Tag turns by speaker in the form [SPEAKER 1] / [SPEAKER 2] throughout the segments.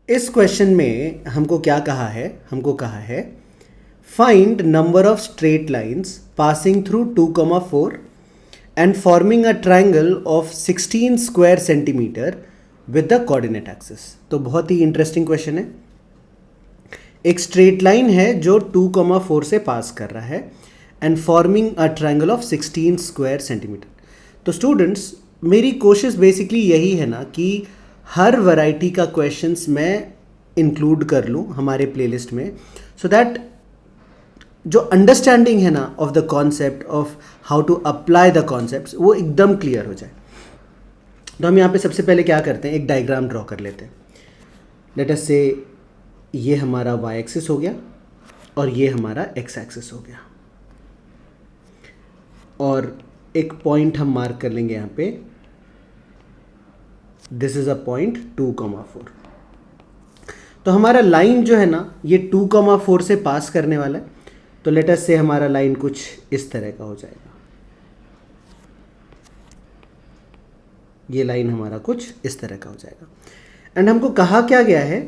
[SPEAKER 1] इस क्वेश्चन में हमको क्या कहा है, हमको कहा है find number of straight lines passing through 2,4 and forming a triangle of 16 square centimetre with the coordinate axis. तो बहुत ही इंटरेस्टिंग क्वेश्चन है। एक स्ट्रेट लाइन है जो 2,4 से पास कर रहा है and forming a triangle of 16 square centimetre. तो स्टूडेंट्स, मेरी कोशिश बेसिकली यही है ना कि हर वैरायटी का क्वेश्चंस मैं इंक्लूड कर लूँ हमारे प्लेलिस्ट में, सो दैट जो अंडरस्टैंडिंग है ना of the concept, of how to apply the concepts, वो एकदम क्लियर हो जाए। तो हम यहाँ पे सबसे पहले क्या करते हैं, एक डायग्राम ड्रॉ कर लेते हैं। लेट अस से ये हमारा y एक्सिस हो गया और ये हमारा x एक्सिस हो गया, और एक पॉइंट हम मार्क कर लेंगे यहाँ पे, दिस इज अ पॉइंट 2,4। तो हमारा लाइन जो है ना ये 2,4 से पास करने वाला है। तो लेट अस से हमारा लाइन कुछ इस तरह का हो जाएगा। ये लाइन हमारा कुछ इस तरह का हो जाएगा। एंड हमको कहा क्या गया है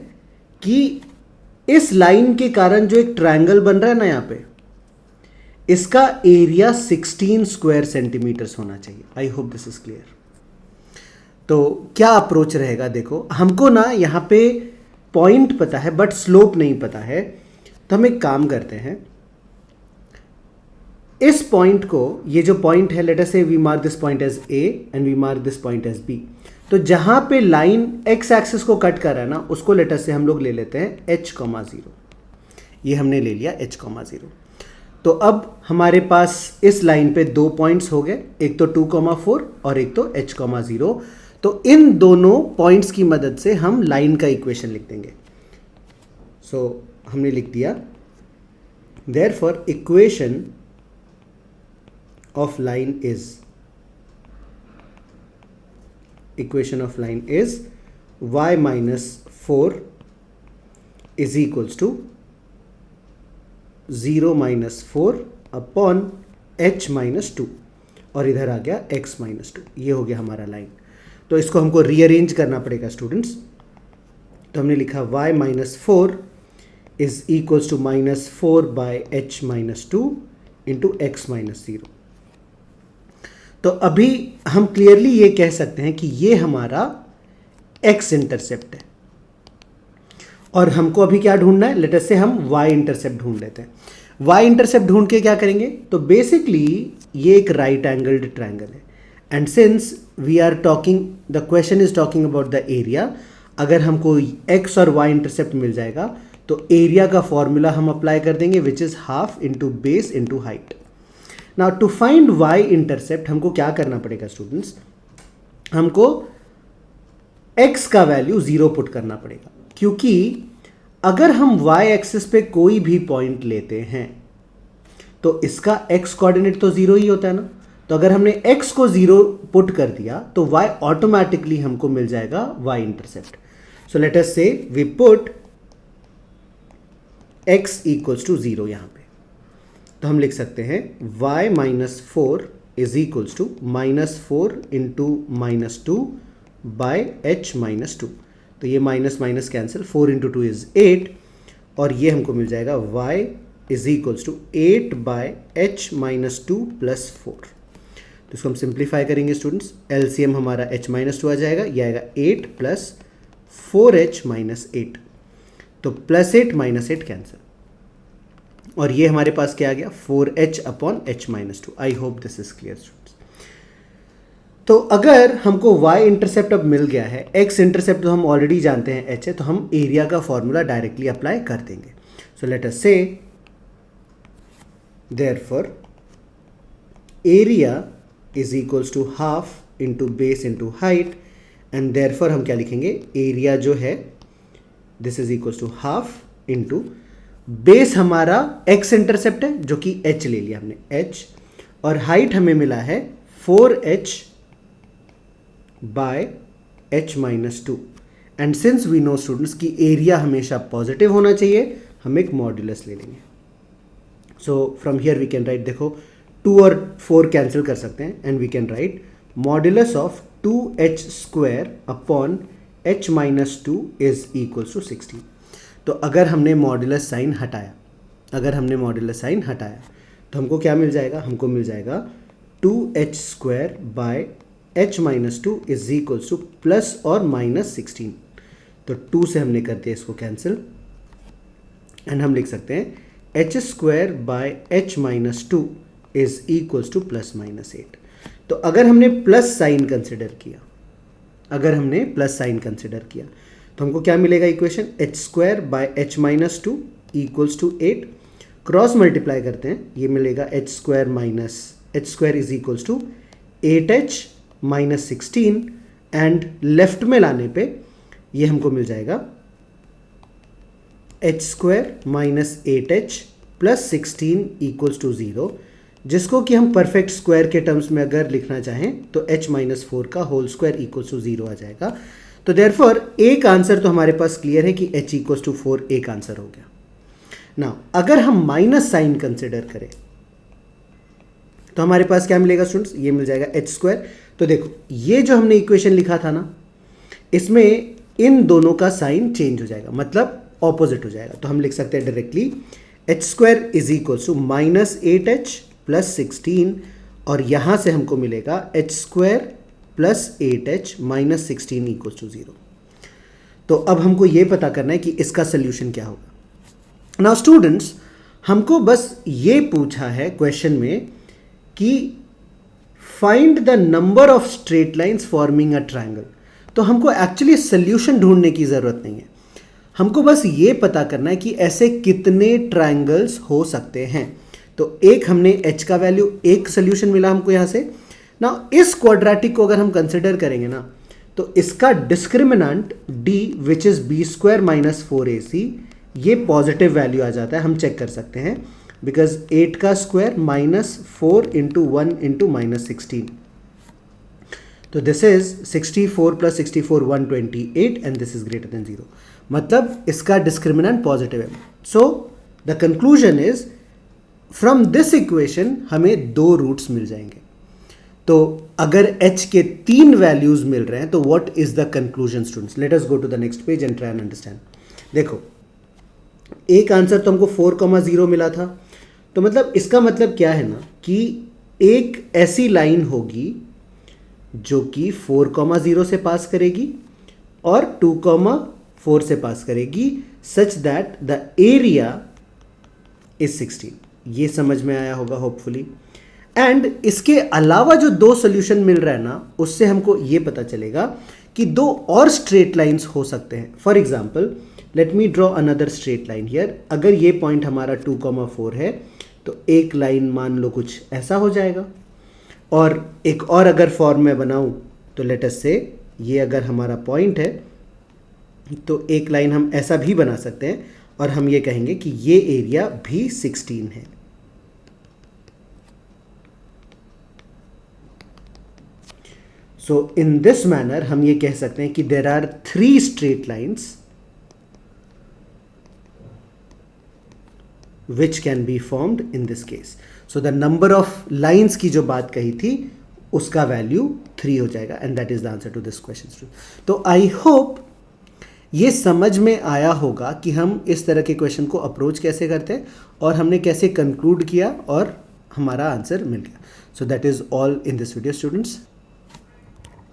[SPEAKER 1] कि इस लाइन के कारण जो एक ट्रायंगल बन रहा है ना यहाँ पे, इसका एरिया 16 स्क्वायर सेंटीमीटर्स होना चाहिए। I hope this is clear. तो क्या अप्रोच रहेगा, देखो हमको ना यहाँ पे पॉइंट पता है बट स्लोप नहीं पता है। तो हम एक काम करते हैं, इस पॉइंट को, ये जो पॉइंट है, let us say we mark this point as A and we mark this point as B. तो जहां पे लाइन एक्स एक्सिस को कट कर रहा है ना, उसको लेट अस से हम लोग ले लेते हैं h,0। ये हमने ले लिया h,0। तो अब हमारे पास इस लाइन पे दो पॉइंट्स हो गए, एक तो 2,4 और एक तो h,0। तो इन दोनों पॉइंट्स की मदद से हम लाइन का इक्वेशन लिख देंगे। सो हमने लिख दिया, therefore equation of line is y minus 4 is equals to 0 minus 4 upon h minus 2, और इधर आ गया x minus 2। ये हो गया हमारा लाइन। तो इसको हमको रीअरेंज करना पड़ेगा स्टूडेंट्स। तो हमने लिखा y minus 4 is equals to minus 4 by h minus 2 into x minus 0। तो अभी हम क्लियरली ये कह सकते हैं कि ये हमारा x इंटरसेप्ट है, और हमको अभी क्या ढूंढना है, लेट अस से हम y इंटरसेप्ट ढूंढ लेते हैं। y इंटरसेप्ट ढूंढ के क्या करेंगे, तो बेसिकली ये एक राइट एंगल्ड ट्रायंगल है, and since we are talking, the question is talking about the area, अगर हमको x और y इंटरसेप्ट मिल जाएगा तो एरिया का फॉर्मूला हम अप्लाई कर देंगे, which is half into base into height. Now to find y intercept हमको क्या करना पड़ेगा स्टूडेंट्स, हमको x का वैल्यू 0 पुट करना पड़ेगा, क्योंकि अगर हम y एक्सिस पे कोई भी पॉइंट लेते हैं तो इसका x कोऑर्डिनेट तो 0 ही होता है ना। तो अगर हमने x को 0 पुट कर दिया तो y ऑटोमेटिकली हमको मिल जाएगा y intercept. So let us say we put x equals to 0 यहां पे। तो हम लिख सकते हैं y minus 4 is equals to minus 4 into minus 2 by h minus 2। तो ये minus minus cancel, 4 into 2 is 8, और ये हमको मिल जाएगा y is equals to 8 by h minus 2 plus 4। तो इसको हम सिंप्लीफाई करेंगे स्टूडेंट्स, LCM हमारा h minus 2 आ जाएगा, ये आएगा 8 plus 4h minus 8। तो प्लस 8 माइनस 8 कैंसिल, और ये हमारे पास क्या आ गया, 4h upon h minus 2। I hope this is clear students. तो अगर हमको y इंटरसेप्ट अब मिल गया है, x इंटरसेप्ट तो हम ऑलरेडी जानते हैं h है, तो हम एरिया का फॉर्मूला डायरेक्टली अप्लाई कर देंगे। सो let us say therefore area is equals to half into base into height, and therefore हम क्या लिखेंगे, एरिया जो है this is equals to half into base हमारा x इंटरसेप्ट है जो कि h ले लिया हमने h, और हाइट हमें मिला है 4h by h minus 2। And since we know students की एरिया हमेशा पॉजिटिव होना चाहिए, हम एक मॉड्यूलस ले लेंगे। So from here we can write, देखो 2 और 4 कैंसिल कर सकते हैं, and we can write modulus of 2h square upon h minus 2 is equals to 16। तो अगर हमने मॉड्यूलस साइन हटाया, तो हमको क्या मिल जाएगा? हमको मिल जाएगा 2h² by h minus 2 is equals to plus और माइनस 16। तो 2 से हमने कर दिया इसको कैंसिल, एंड हम लिख सकते हैं h² by h minus 2 is equals to plus minus 8। तो अगर हमने प्लस साइन कंसिडर किया, तो हमको क्या मिलेगा equation? h² by h minus 2 equals to 8। Cross multiply करते हैं, ये मिलेगा h² is equals to 8h minus 16, and left में लाने पे ये हमको मिल जाएगा h² minus 8h plus 16 equals to 0, जिसको कि हम परफेक्ट स्क्वायर के टर्म्स में अगर लिखना चाहें तो h माइनस 4 का होल स्क्वायर इक्वल्स टू 0 आ जाएगा। तो देयरफॉर एक आंसर तो हमारे पास क्लियर है कि h इक्वल्स टू 4 एक आंसर हो गया। नाउ अगर हम माइनस साइन कंसिडर करें तो हमारे पास क्या मिलेगा स्टूडेंट्स? ये मिल जाएगा h²। तो देखो ये जो हमने इक्वेशन लिखा था ना, इसमें इन दोनों का साइन चेंज हो जाएगा, मतलब ऑपोजिट हो जाएगा। तो हम लिख सकते हैं directly h² is equals to minus 8h plus 16, और यहां से हमको मिलेगा h² plus 8h minus 16 equals to 0। तो अब हमको ये पता करना है कि इसका सोल्यूशन क्या होगा। नाउ स्टूडेंट्स, हमको बस ये पूछा है क्वेश्चन में कि find the number of straight lines forming a triangle. तो हमको एक्चुअली सोल्यूशन ढूंढने की जरूरत नहीं है, हमको बस ये पता करना है कि ऐसे कितने ट्रायंगल्स हो सकते हैं। तो एक हमने h का वैल्यू, एक सोल्यूशन मिला हमको यहां से ना। इस क्वाड्रेटिक को अगर हम कंसिडर करेंगे ना, तो इसका discriminant d which is b² minus 4ac, ये पॉजिटिव वैल्यू आ जाता है। हम चेक कर सकते हैं, बिकॉज 8 का square minus 4 into 1 into minus 16, तो this is 64 plus 64 128, and this is greater than 0, मतलब इसका डिस्क्रिमिनेंट पॉजिटिव है। So the conclusion is from this equation हमें 2 रूट्स मिल जाएंगे। तो अगर h के 3 वैल्यूज मिल रहे हैं तो what is the conclusion students? Let us go to the next page and try and understand. देखो एक आंसर तो हमको 4,0 मिला था, तो मतलब इसका मतलब क्या है ना कि एक ऐसी लाइन होगी जो कि 4,0 से पास करेगी और 2,4 से पास करेगी, such that the area is 16। ये समझ में आया होगा होपफुली। एंड इसके अलावा जो 2 सोल्यूशन मिल रहा है ना, उससे हमको ये पता चलेगा कि 2 और स्ट्रेट लाइंस हो सकते हैं। For example let me draw another straight line here. अगर ये पॉइंट हमारा 2,4 है तो एक लाइन मान लो कुछ ऐसा हो जाएगा, और एक और अगर फॉर्म में बनाऊं तो लेट अस से ये अगर हमारा पॉइंट है तो एक लाइन हम ऐसा भी बना सकते हैं, और हम ये कहेंगे कि ये एरिया भी 16 है। सो इन दिस मैनर हम ये कह सकते हैं कि there are 3 straight lines which can be formed in this case. So the number of lines की जो बात कही थी उसका वैल्यू 3 हो जाएगा, and that is the answer to this question. तो आई होप ये समझ में आया होगा कि हम इस तरह के क्वेश्चन को अप्रोच कैसे करते हैं और हमने कैसे कंक्लूड किया और हमारा आंसर मिल गया। So that is all in this video students.